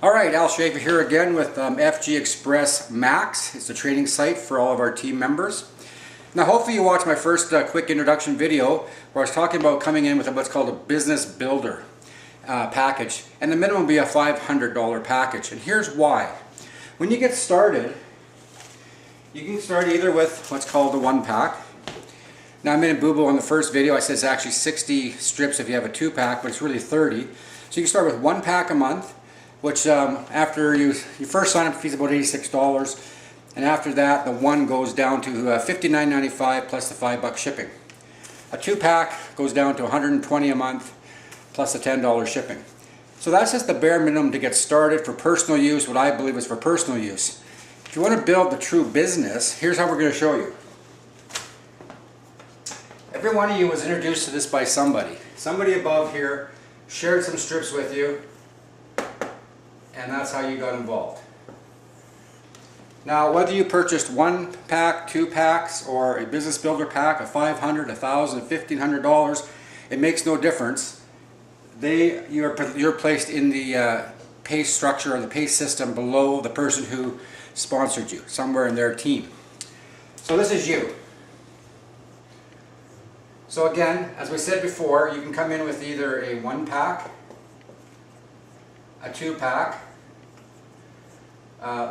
Alright, Al Schaefer here again with FgXpress Max. It's a training site for all of our team members. Now hopefully you watched my first quick introduction video where I was talking about coming in with what's called a business builder package. And the minimum will be a $500 package. And here's why. When you get started, you can start either with what's called the one pack. Now I made a boo-boo on the first video. I said it's actually 60 strips if you have a 2-pack, but it's really 30. So you can start with 1 pack a month, which after you first sign up fees about $86, and after that the one goes down to $59.95 plus the $5 shipping. A 2-pack goes down to $120 a month plus the $10 shipping. So that's just the bare minimum to get started for personal use, what I believe is for personal use. If you want to build the true business, here's how we're going to show you. Every one of you was introduced to this by somebody. Somebody above here shared some strips with you, and that's how you got involved. Now whether you purchased 1 pack, 2 packs, or a business builder pack of $500, $1,000, $1,500, it makes no difference. You're placed in the pay structure or the pay system below the person who sponsored you, somewhere in their team. So this is you. So again, as we said before, you can come in with either a 1 pack, a 2-pack.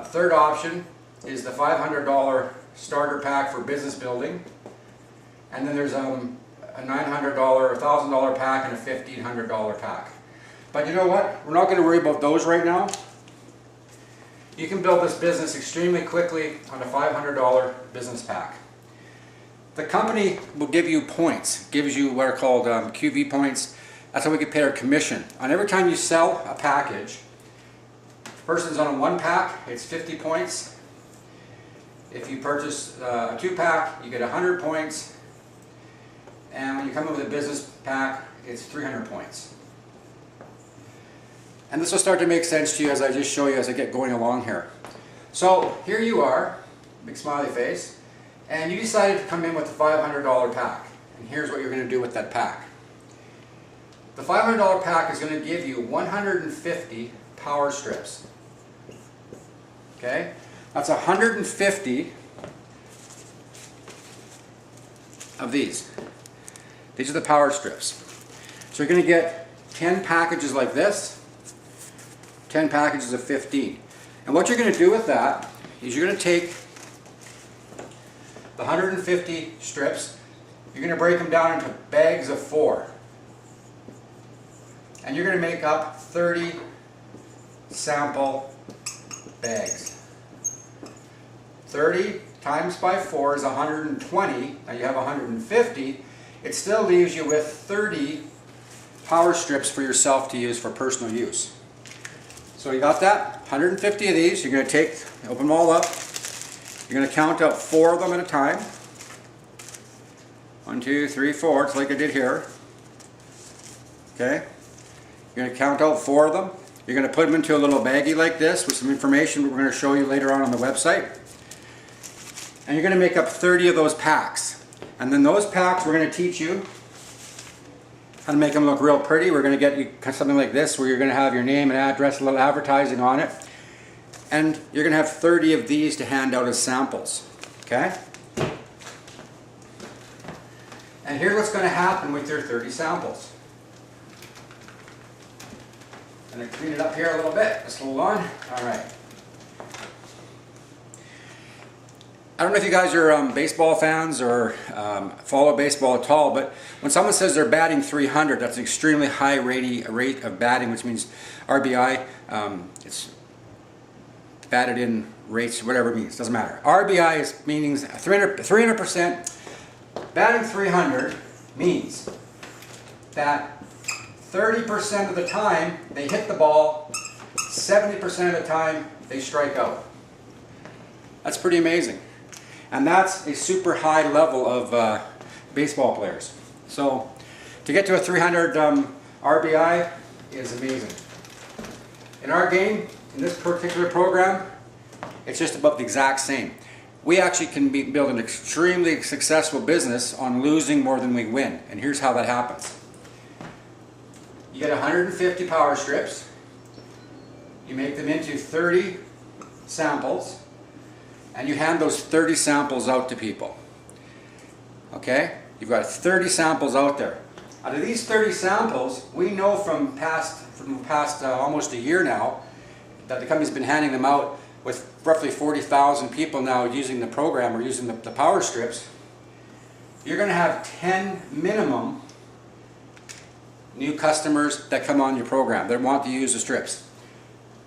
Third option is the $500 starter pack for business building, and then there's a $900 or $1,000 pack and a $1,500 pack. But you know what? We're not going to worry about those right now. You can build this business extremely quickly on a $500 business pack. The company will give you points, gives you what are called QV points. That's how we get paid our commission. On every time you sell a package, person's on a 1-pack, it's 50 points. If you purchase a 2-pack, you get 100 points. And when you come in with a business pack, it's 300 points. And this will start to make sense to you as I just show you as I get going along here. So here you are, big smiley face, and you decided to come in with a $500 pack. And here's what you're going to do with that pack. The $500 pack is going to give you 150 power strips. Okay? That's 150 of these. These are the power strips. So you're going to get 10 packages like this, 10 packages of 15. And what you're going to do with that is you're going to take the 150 strips, you're going to break them down into bags of 4. And you're going to make up 30 sample bags. 30 times by 4 is 120. Now you have 150. It still leaves you with 30 power strips for yourself to use for personal use. So you got that? 150 of these. You're going to open them all up. You're going to count out 4 of them at a time. 1, 2, 3, 4. It's like I did here. Okay? You're going to count out 4 of them. You're going to put them into a little baggie like this with some information we're going to show you later on the website. And you're going to make up 30 of those packs. And then those packs, we're going to teach you how to make them look real pretty. We're going to get you something like this where you're going to have your name and address, a little advertising on it. And you're going to have 30 of these to hand out as samples. Okay? And here's what's going to happen with your 30 samples. I'm going to clean it up here a little bit. Just hold on. Alright. I don't know if you guys are baseball fans or follow baseball at all, but when someone says they're batting 300, that's an extremely high rate of batting, which means RBI. It's batted in rates, whatever it means, doesn't matter. RBI is meaning 300%. Batting 300 means that 30% of the time they hit the ball, 70% of the time they strike out. That's pretty amazing. And that's a super high level of baseball players. So to get to a 300 RBI is amazing. In our game, in this particular program, it's just about the exact same. We actually can build an extremely successful business on losing more than we win. And here's how that happens. You get 150 power strips. You make them into 30 samples, and you hand those 30 samples out to people. Okay? You've got 30 samples out there. Out of these 30 samples, we know from past almost a year now that the company's been handing them out with roughly 40,000 people now using the program or using the power strips. You're going to have 10 minimum new customers that come on your program that want to use the strips.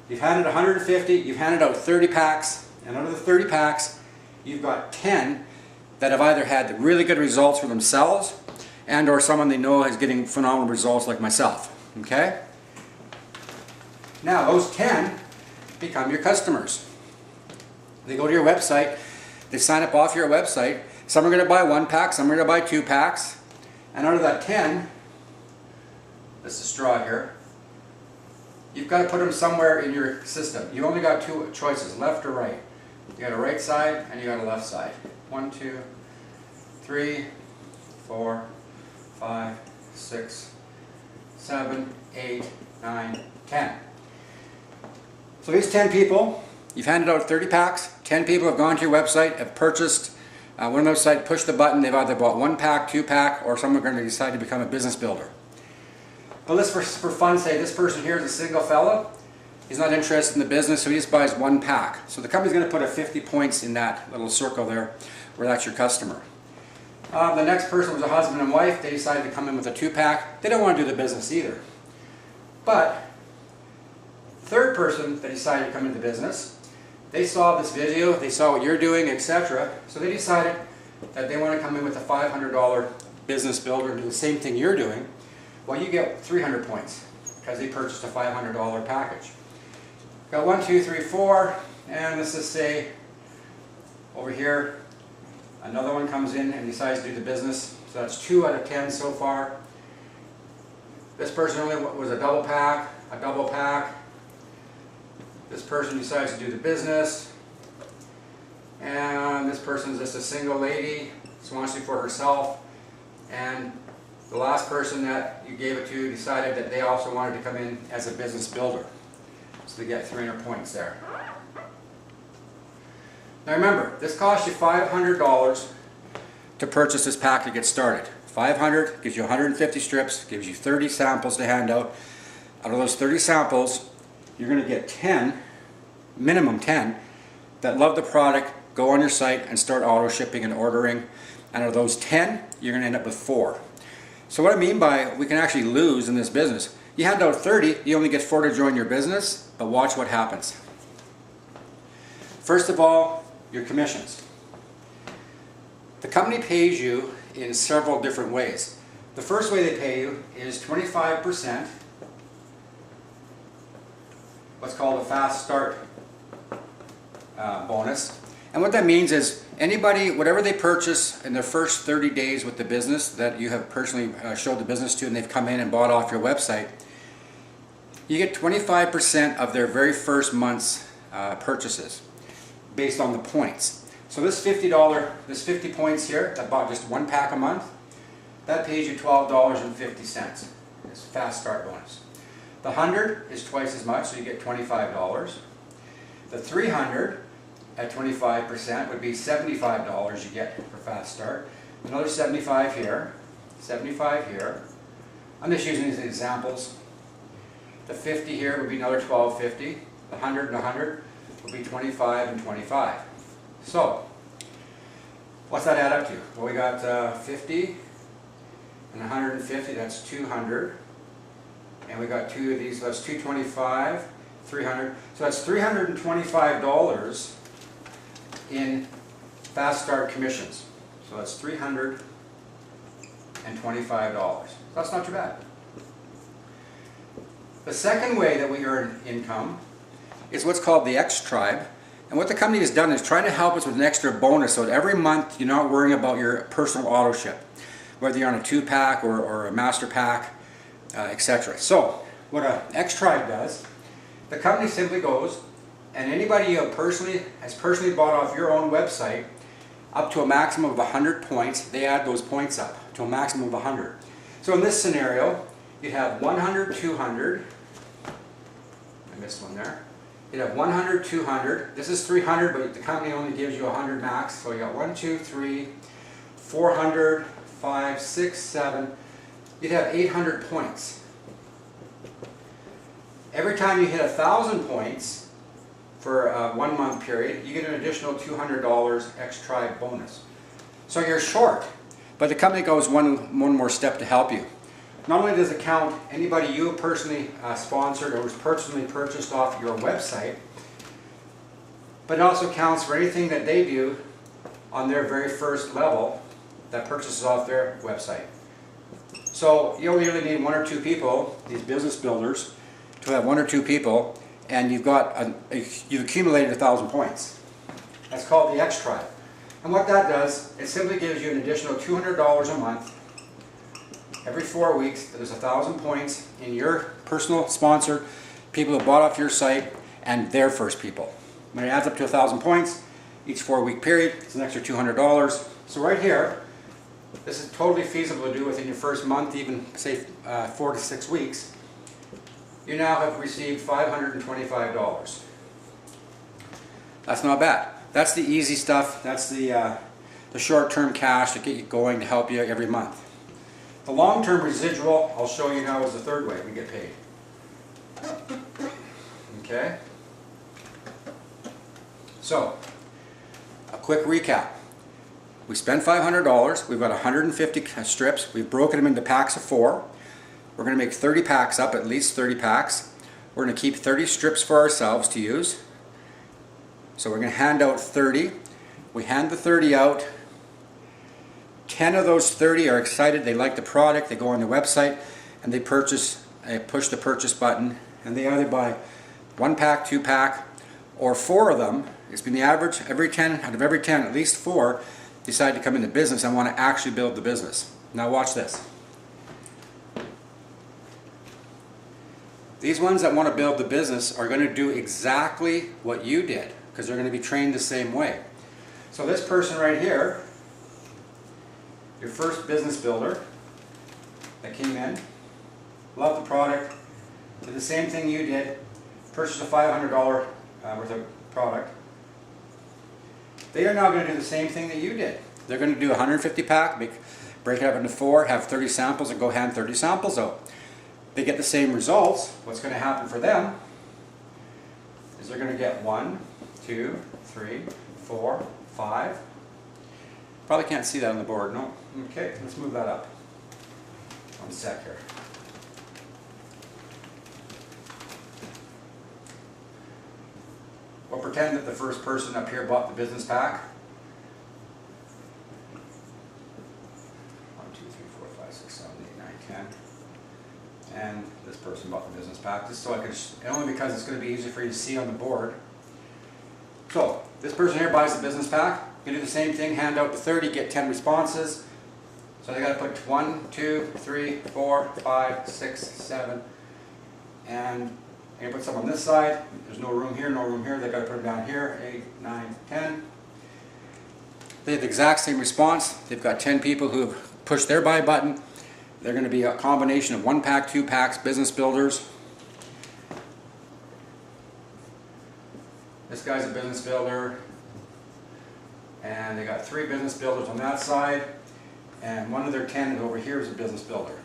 You've handed 150, you've handed out 30 packs, and out of the 30 packs, you've got 10 that have either had really good results for themselves and or someone they know is getting phenomenal results like myself. Okay? Now those 10 become your customers. They go to your website, they sign up off your website. Some are going to buy 1 pack, some are going to buy 2 packs. And out of that 10, this is straw here, you've got to put them somewhere in your system. You've only got 2 choices, left or right. You got a right side and you got a left side. 1, 2, 3, 4, 5, 6, 7, 8, 9, 10. So these 10 people, you've handed out 30 packs, 10 people have gone to your website, have purchased one website, push the button, they've either bought 1 pack, 2 pack, or some are going to decide to become a business builder. But let's for fun say this person here is a single fella. He's not interested in the business, so he just buys 1 pack. So the company's going to put a 50 points in that little circle there where that's your customer. The next person was a husband and wife. They decided to come in with a 2 pack. They don't want to do the business either. But the third person that decided to come into business, they saw this video, they saw what you're doing, etc. So they decided that they want to come in with a $500 business builder and do the same thing you're doing. Well, you get 300 points because they purchased a $500 package. Got 1, 2, 3, 4, and let's just say over here, another one comes in and decides to do the business. So that's 2 out of 10 so far. This person only was a double pack, a double pack. This person decides to do the business. And this person is just a single lady, just wants to do for herself. And the last person that you gave it to decided that they also wanted to come in as a business builder. So they get 300 points there. Now remember, this costs you $500 to purchase this pack to get started. 500 gives you 150 strips, gives you 30 samples to hand out. Out of those 30 samples, you're going to get 10, minimum 10, that love the product, go on your site and start auto shipping and ordering. And out of those 10, you're going to end up with 4. So what I mean by we can actually lose in this business, you hand out 30, you only get 4 to join your business, but watch what happens. First of all, your commissions. The company pays you in several different ways. The first way they pay you is 25%, what's called a fast start bonus. And what that means is anybody, whatever they purchase in their first 30 days with the business that you have personally showed the business to and they've come in and bought off your website, you get 25% of their very first month's purchases based on the points. So this $50 points here that bought just 1 pack a month, that pays you $12.50. It's a fast start bonus. The 100 is twice as much, so you get $25. The 300 at 25% would be $75 you get for fast start. Another 75 here, 75 here. I'm just using these examples. The 50 here would be another $12.50. The 100 and 100 would be 25 and 25. So, what's that add up to? Well, we got 50 and 150, that's 200. And we got 2 of these, so that's 225, 300. So that's $325 in fast start commissions. So that's $325. That's not too bad. The second way that we earn income is what's called the X Tribe. And what the company has done is trying to help us with an extra bonus so that every month you're not worrying about your personal auto ship, whether you're on a 2-pack or a master pack, etc. So what an X Tribe does, the company simply goes and anybody you has personally bought off your own website up to a maximum of 100 points, they add those points up to a maximum of 100. So in this scenario, you'd have 100, 200, I missed one there, You'd have 100, 200. This is 300, but the company only gives you 100 max. So you got 1, 2, 3, 400, 5, 6, 7. You'd have 800 points. Every time you hit 1,000 points for a 1 month period, you get an additional $200 XTribe bonus. So you're short, but the company goes one more step to help you. Not only does it count anybody you personally sponsored or was personally purchased off your website, but it also counts for anything that they do on their very first level that purchases off their website. So you only really need 1 or 2 people, these business builders, to have 1 or 2 people, and you've accumulated 1,000 points. That's called the XTribe. And what that does, it simply gives you an additional $200 a month. Every 4 weeks, there's 1,000 points in your personal sponsor, people who bought off your site, and their first people. When it adds up to 1,000 points, each 4-week period, it's an extra $200. So right here, this is totally feasible to do within your first month, even say 4 to 6 weeks. You now have received $525. That's not bad. That's the easy stuff. That's the short-term cash to get you going to help you every month. The long-term residual, I'll show you now, is the third way we get paid. Okay? So, a quick recap. We spent $500, we've got 150 strips, we've broken them into packs of 4. We're going to make 30 packs up, at least 30 packs. We're going to keep 30 strips for ourselves to use. So we're going to hand out 30. We hand the 30 out. 10 of those 30 are excited, they like the product, they go on the website and they purchase, push the purchase button, and they either buy 1 pack, 2 pack, or 4 of them. It's been the average, out of every 10, at least 4 decide to come into business and want to actually build the business. Now watch this. These ones that want to build the business are going to do exactly what you did, because they're going to be trained the same way. So this person right here, your first business builder that came in, loved the product, did the same thing you did, purchased a $500 worth of product. They are now going to do the same thing that you did. They're going to do a 150 pack, break it up into 4, have 30 samples, and go hand 30 samples out. They get the same results. What's going to happen for them is they're going to get 1, 2, 3, 4, 5. Probably can't see that on the board, no? Okay, let's move that up. 1 sec here. We'll pretend that the first person up here bought the business pack. 1, 2, 3, 4, 5, 6, 7, 8, 9, 10. And this person bought the business pack, just so I could, and only because it's going to be easy for you to see on the board. So, this person here buys the business pack. You can do the same thing, hand out the 30, get 10 responses. So they got to put 1, 2, 3, 4, 5, 6, 7, and you put some on this side. There's no room here, no room here. They got to put them down here. 8, 9, 10. They have the exact same response. They've got 10 people who have pushed their buy button. They're going to be a combination of 1 pack, 2 packs, business builders. This guy's a business builder. And they got 3 business builders on that side, and one of their 10 over here is a business builder.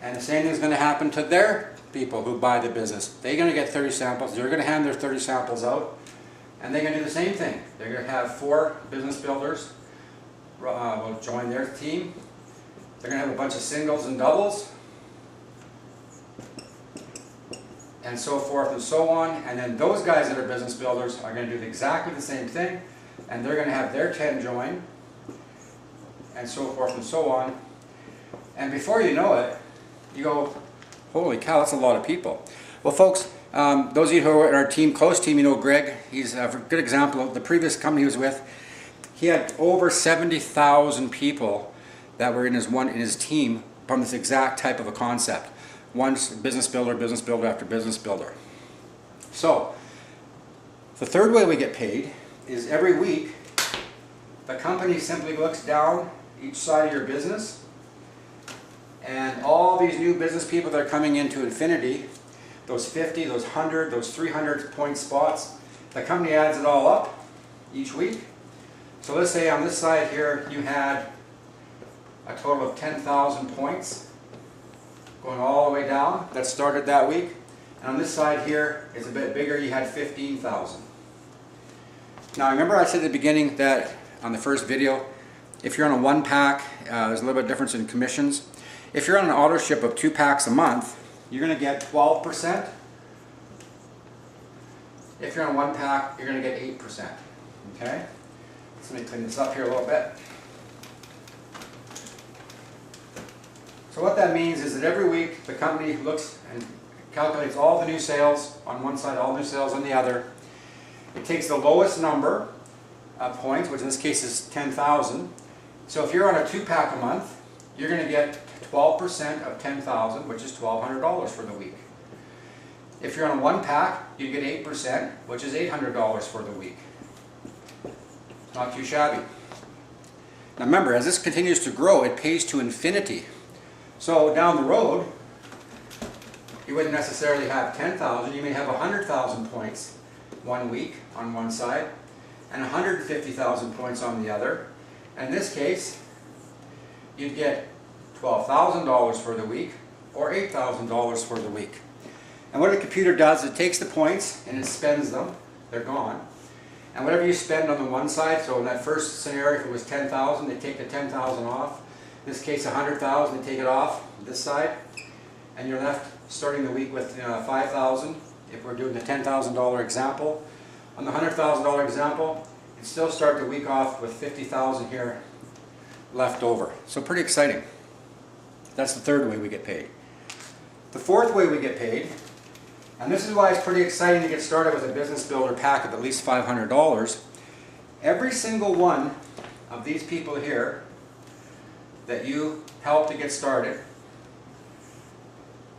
And the same thing is going to happen to their people who buy the business. They're going to get 30 samples. They're going to hand their 30 samples out, and they're going to do the same thing. They're going to have 4 business builders will join their team. They're going to have a bunch of singles and doubles, and so forth and so on. And then those guys that are business builders are going to do exactly the same thing, and they're going to have their 10 join, and so forth and so on. And before you know it, you go, holy cow, that's a lot of people. Well, folks, those of you who are in our team, close team, you know Greg. He's a good example of the previous company he was with. He had over 70,000 people that were in his team from this exact type of a concept. One business builder after business builder. So, the third way we get paid is every week the company simply looks down each side of your business, and all these new business people that are coming into Infinity those 50, those 100, those 300 point spots. The company adds it all up each week. So let's say on this side here you had a total of 10,000 points going all the way down that started that week. And on this side here, it's a bit bigger, you had 15,000. Now remember I said at the beginning that on the first video, if you're on a 1-pack, there's a little bit of difference in commissions. If you're on an auto ship of 2 packs a month, you're going to get 12%. If you're on 1 pack, you're going to get 8%. Okay? So let me clean this up here a little bit. So what that means is that every week the company looks and calculates all the new sales on one side, all new sales on the other. It takes the lowest number of points, which in this case is 10,000. So if you're on a 2-pack a month, you're going to get 12% of 10,000, which is $1,200 for the week. If you're on a 1-pack, you get 8%, which is $800 for the week. Not too shabby. Now remember, as this continues to grow, it pays to infinity. So down the road, you wouldn't necessarily have 10,000, you may have 100,000 points one week on one side, and 150,000 points on the other. In this case, you'd get $12,000 for the week, or $8,000 for the week. And what a computer does, it takes the points and it spends them, they're gone. And whatever you spend on the one side, so in that first scenario, if it was 10,000, they take the 10,000 off. In this case, 100,000, they take it off this side, and you're left starting the week with 5,000. If we're doing the $10,000 example, on the $100,000 example, you'd still start the week off with 50,000 here left over. So pretty exciting. That's the third way we get paid. The fourth way we get paid, and this is why it's pretty exciting to get started with a business builder pack of at least $500. Every single one of these people here that you helped to get started,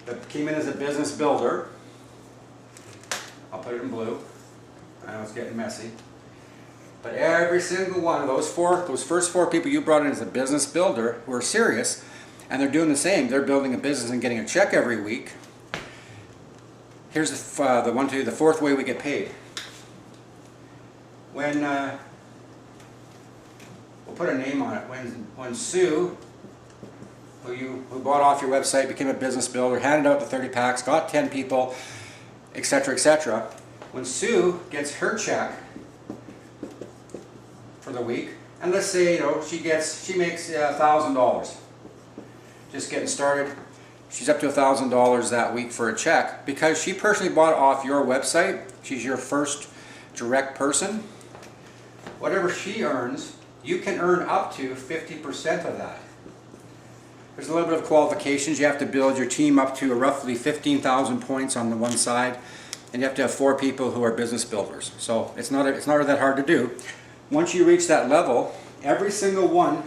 that came in as a business builder, I'll put it in blue, I know it's getting messy, but every single one of those first four people you brought in as a business builder who are serious, and they're doing the same, they're building a business and getting a check every week. Here's the fourth way we get paid. When we'll put a name on it. When Sue, who bought off your website, became a business builder, handed out the 30 packs, got 10 people, etc., etc. When Sue gets her check for the week, and let's say she makes $1,000, just getting started. She's up to $1,000 that week for a check because she personally bought off your website. She's your first direct person. Whatever she earns, you can earn up to 50% of that. There's a little bit of qualifications. You have to build your team up to roughly 15,000 points on the one side, and you have to have 4 people who are business builders. So it's not that hard to do. Once you reach that level, every single one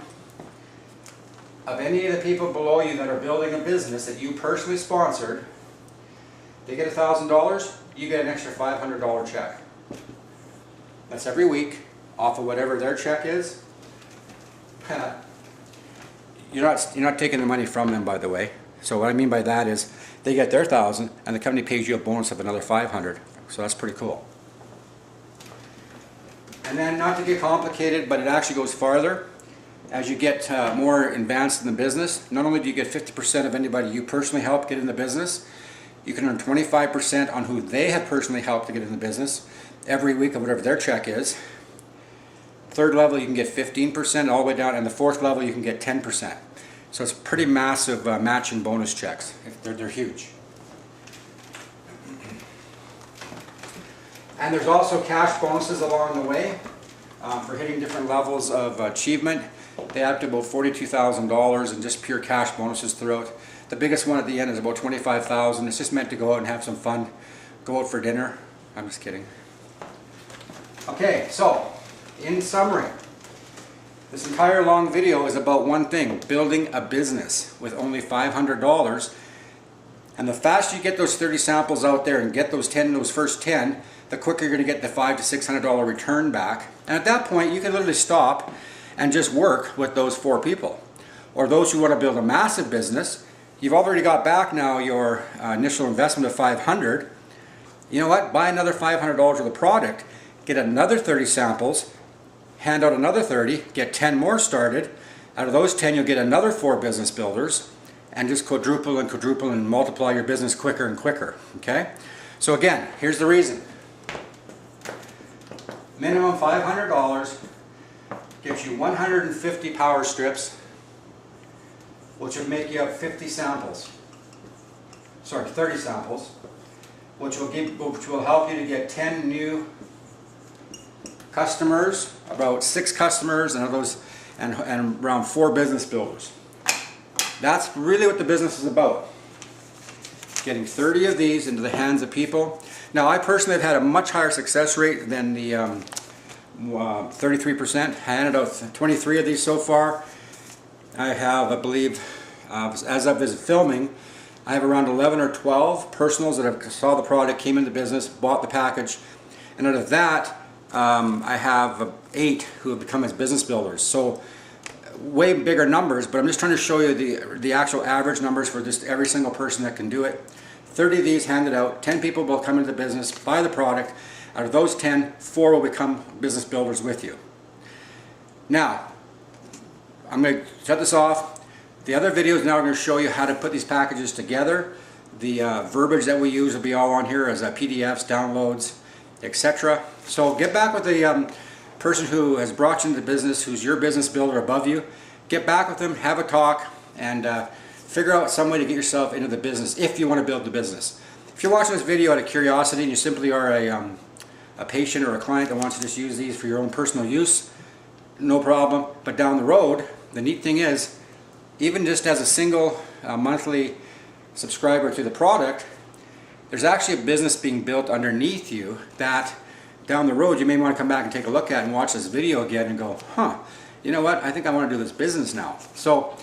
of any of the people below you that are building a business that you personally sponsored, they get $1,000, you get an extra $500 check. That's every week off of whatever their check is. You're not taking the money from them, by the way. So what I mean by that is they get their $1,000 and the company pays you a bonus of another $500. So that's pretty cool. And then, not to get complicated, but it actually goes farther. As you get more advanced in the business, not only do you get 50% of anybody you personally help get in the business, you can earn 25% on who they have personally helped to get in the business every week of whatever their check is. Third level you can get 15% all the way down, and the fourth level you can get 10%. So it's pretty massive matching bonus checks. They're huge. And there's also cash bonuses along the way for hitting different levels of achievement. They add up to about $42,000 in just pure cash bonuses throughout. The biggest one at the end is about $25,000. It's just meant to go out and have some fun. Go out for dinner. I'm just kidding. Okay, so in summary, this entire long video is about one thing: building a business with only $500. And the faster you get those 30 samples out there and get those first 10, the quicker you're going to get the $500 to $600 return back. And at that point, you can literally stop and just work with those 4 people. Or those who want to build a massive business, you've already got back now your initial investment of $500. You know what? Buy another $500 worth of product, get another 30 samples, hand out another 30, get 10 more started. Out of those 10, you'll get another 4 business builders, and just quadruple and multiply your business quicker and quicker. Okay? So again, here's the reason. Minimum $500 gives you 150 power strips, which will make you up 50 samples. Sorry, 30 samples, which will help you to get 10 new customers, about 6 customers, and around 4 business builders. That's really what the business is about. Getting 30 of these into the hands of people. Now, I personally have had a much higher success rate than the 33%. I handed out 23 of these so far. I have, I believe, as of this filming, I have around 11 or 12 personals that have saw the product, came into business, bought the package, and out of that, I have 8 who have become as business builders. So way bigger numbers, but I'm just trying to show you the actual average numbers for just every single person that can do it. 30 of these handed out, 10 people will come into the business, buy the product. Out of those 10, 4 will become business builders with you. Now, I'm going to shut this off. The other videos now are going to show you how to put these packages together. The verbiage that we use will be all on here as PDFs, downloads, etc. So get back with the person who has brought you into business, who's your business builder above you. Get back with them, have a talk, and figure out some way to get yourself into the business if you want to build the business. If you're watching this video out of curiosity and you simply are a patient or a client that wants to just use these for your own personal use, no problem. But down the road, the neat thing is, even just as a single monthly subscriber to the product, there's actually a business being built underneath you that down the road you may want to come back and take a look at and watch this video again and go, huh, you know what, I think I want to do this business now. So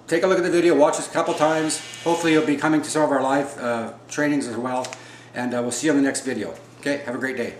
take a look at the video, watch this a couple times. Hopefully you'll be coming to some of our live trainings as well, and we'll see you on the next video. Okay, have a great day.